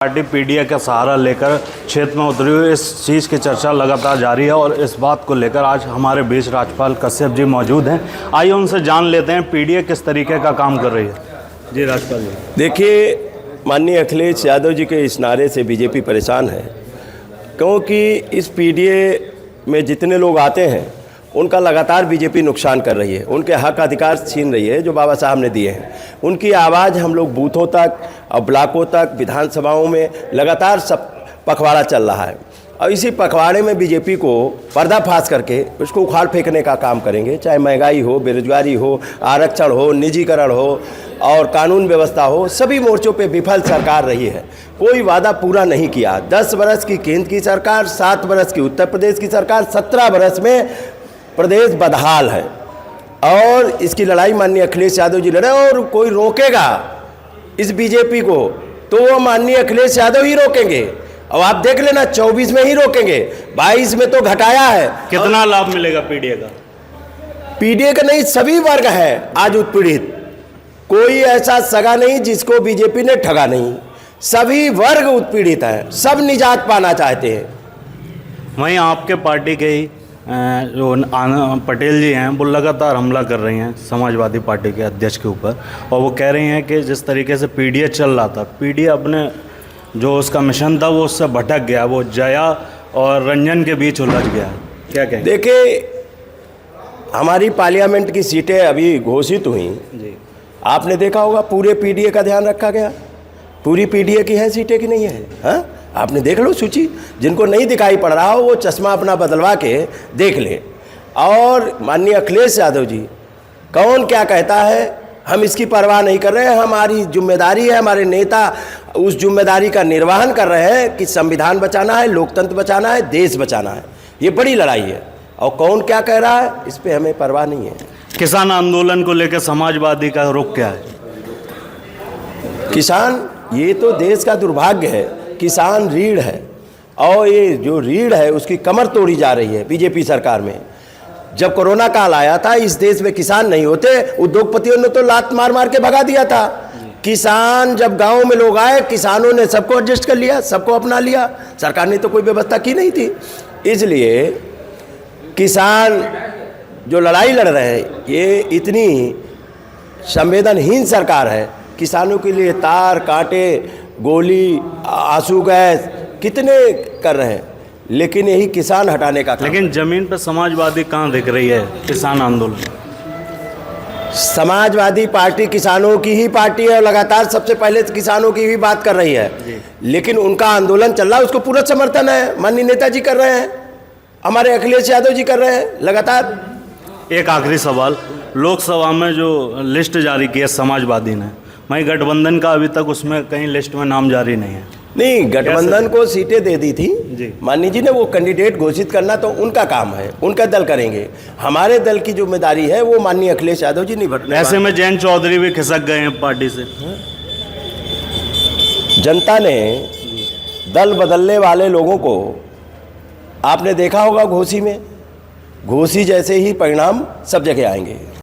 Party PDA का सहारा लेकर क्षेत्र में उतरी हुई इस चीज़ की चर्चा लगातार जारी है और इस बात को लेकर आज हमारे बीच राजपाल कश्यप जी मौजूद हैं। आइए उनसे जान लेते हैं पीडीए किस तरीके का काम कर रही है। जी राजपाल जी, देखिए, माननीय अखिलेश यादव जी के इस नारे से बीजेपी परेशान है, क्योंकि इस पीडीए में जितने लोग आते हैं उनका लगातार बीजेपी नुकसान कर रही है, उनके हक अधिकार छीन रही है जो बाबा साहब ने दिए हैं। उनकी आवाज़ हम लोग बूथों तक और ब्लॉकों तक, विधानसभाओं में लगातार सब पखवाड़ा चल रहा है और इसी पखवाड़े में बीजेपी को पर्दाफाश करके उसको उखाड़ फेंकने का काम करेंगे। चाहे महंगाई हो, बेरोजगारी हो, आरक्षण हो, निजीकरण हो और कानून व्यवस्था हो, सभी मोर्चों पे विफल सरकार रही है। कोई वादा पूरा नहीं किया। 10 बरस की केंद्र की सरकार, 7 बरस की उत्तर प्रदेश की सरकार, 17 बरस में प्रदेश बदहाल है और इसकी लड़ाई माननीय अखिलेश यादव जी लड़े और कोई रोकेगा इस बीजेपी को तो वो माननीय अखिलेश यादव ही रोकेंगे। अब आप देख लेना, 24 में ही रोकेंगे, 22 में तो घटाया है। कितना लाभ मिलेगा पीडीए का? पीडीए का नहीं, सभी वर्ग है आज उत्पीड़ित। कोई ऐसा सगा नहीं जिसको बीजेपी ने ठगा नहीं, सभी वर्ग उत्पीड़ित हैं, सब निजात पाना चाहते हैं। वहीं आपके पार्टी के ही जो पटेल जी हैं वो लगातार हमला कर रही हैं समाजवादी पार्टी के अध्यक्ष के ऊपर और वो कह रही हैं कि जिस तरीके से पीडीए चल रहा था, पीडीए अपने जो उसका मिशन था वो उससे भटक गया, वो जया और रंजन के बीच उलझ गया। क्या कहें? देखिए, हमारी पार्लियामेंट की सीटें अभी घोषित हुई जी, आपने देखा होगा पूरे पीडीए का ध्यान रखा गया। पूरी पीडीए की है सीटें कि नहीं है? हाँ, आपने देख लो सूची। जिनको नहीं दिखाई पड़ रहा हो वो चश्मा अपना बदलवा के देख ले। और माननीय अखिलेश यादव जी कौन क्या कहता है हम इसकी परवाह नहीं कर रहे हैं। हमारी जिम्मेदारी है, हमारे नेता उस जिम्मेदारी का निर्वहन कर रहे हैं कि संविधान बचाना है, लोकतंत्र बचाना है, देश बचाना है। ये बड़ी लड़ाई है और कौन क्या कह रहा है इस पर हमें परवाह नहीं है। किसान आंदोलन को लेकर समाजवादी का रुख क्या है? किसान, ये तो देश का दुर्भाग्य है। किसान रीढ़ है और ये जो रीढ़ है उसकी कमर तोड़ी जा रही है बीजेपी सरकार में। जब कोरोना काल आया था, इस देश में किसान नहीं होते, उद्योगपतियों ने तो लात मार मार के भगा दिया था। किसान, जब गांव में लोग आए, किसानों ने सबको एडजस्ट कर लिया, सबको अपना लिया। सरकार ने तो कोई व्यवस्था की नहीं थी। इसलिए किसान जो लड़ाई लड़ रहे हैं, ये इतनी संवेदनहीन सरकार है। किसानों के लिए तार, कांटे, गोली, आंसू गैस कितने कर रहे हैं, लेकिन यही किसान हटाने का काम। लेकिन जमीन पर समाजवादी कहाँ दिख रही है? किसान आंदोलन, समाजवादी पार्टी किसानों की ही पार्टी है और लगातार सबसे पहले किसानों की ही बात कर रही है। लेकिन उनका आंदोलन चल रहा है, उसको पूरा समर्थन है। माननीय नेताजी कर रहे हैं, हमारे अखिलेश यादव जी कर रहे हैं लगातार। एक आखिरी सवाल, लोकसभा में जो लिस्ट जारी की है समाजवादी ने, वहीं गठबंधन का अभी तक उसमें कहीं लिस्ट में नाम जारी नहीं है। नहीं, गठबंधन को सीटें दे दी थी माननीय जी ने, वो कैंडिडेट घोषित करना तो उनका काम है, उनका दल करेंगे। हमारे दल की जिम्मेदारी है वो माननीय अखिलेश यादव जी निभाने। ऐसे में जयंत चौधरी भी खिसक गए हैं पार्टी से। जनता ने दल बदलने वाले लोगों को आपने देखा होगा घोषी में, घोषी जैसे ही परिणाम सब जगह आएंगे।